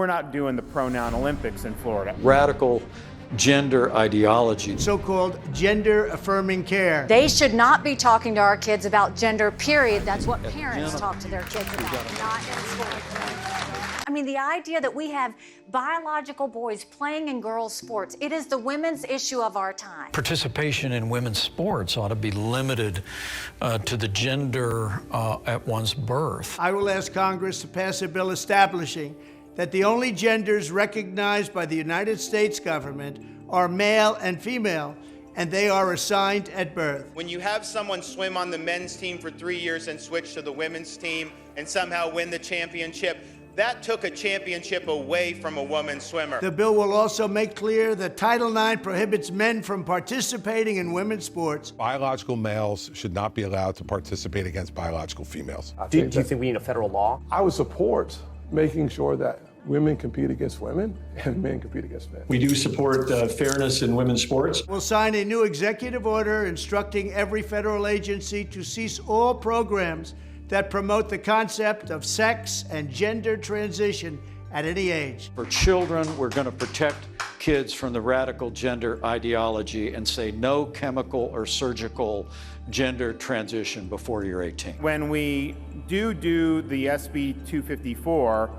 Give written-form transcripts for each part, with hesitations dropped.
we're not doing the pronoun Olympics in Florida. Radical gender ideology. So-called gender-affirming care. They should not be talking to our kids about gender, period. That's what parents talk to their kids about, not in school. I mean, the idea that we have biological boys playing in girls' sports, it is the women's issue of our time. Participation in women's sports ought to be limited to the gender at one's birth. I will ask Congress to pass a bill establishing that the only genders recognized by the United States government are male and female, and they are assigned at birth. When you have someone swim on the men's team for 3 years and switch to the women's team and somehow win the championship, that took a championship away from a woman swimmer. The bill will also make clear that Title IX prohibits men from participating in women's sports. Biological males should not be allowed to participate against biological females. Do you think we need a federal law? I would support making sure that women compete against women and men compete against men. We do support fairness in women's sports. We'll sign a new executive order instructing every federal agency to cease all programs that promote the concept of sex and gender transition at any age. For children, we're going to protect kids from the radical gender ideology and say no chemical or surgical gender transition before you're 18. When we do the SB 254,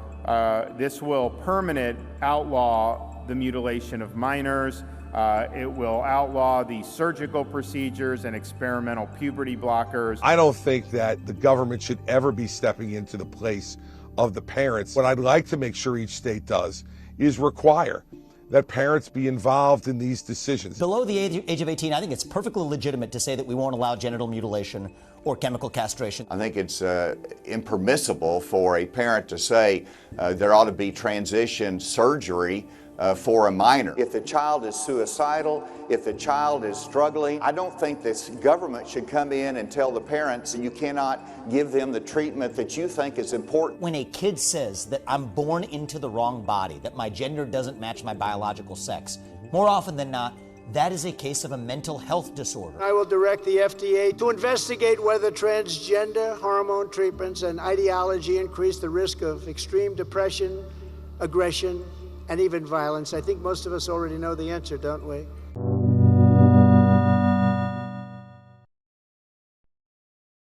this will permanent outlaw the mutilation of minors. It will outlaw the surgical procedures and experimental puberty blockers. I don't think that the government should ever be stepping into the place of the parents. What I'd like to make sure each state does is require that parents be involved in these decisions. Below the age of 18, I think it's perfectly legitimate to say that we won't allow genital mutilation or chemical castration. I think it's impermissible for a parent to say there ought to be transition surgery for a minor. If the child is suicidal, if the child is struggling, I don't think this government should come in and tell the parents that you cannot give them the treatment that you think is important. When a kid says that I'm born into the wrong body, that my gender doesn't match my biological sex, more often than not, that is a case of a mental health disorder. I will direct the FDA to investigate whether transgender hormone treatments and ideology increase the risk of extreme depression, aggression, and even violence. I think most of us already know the answer, don't we?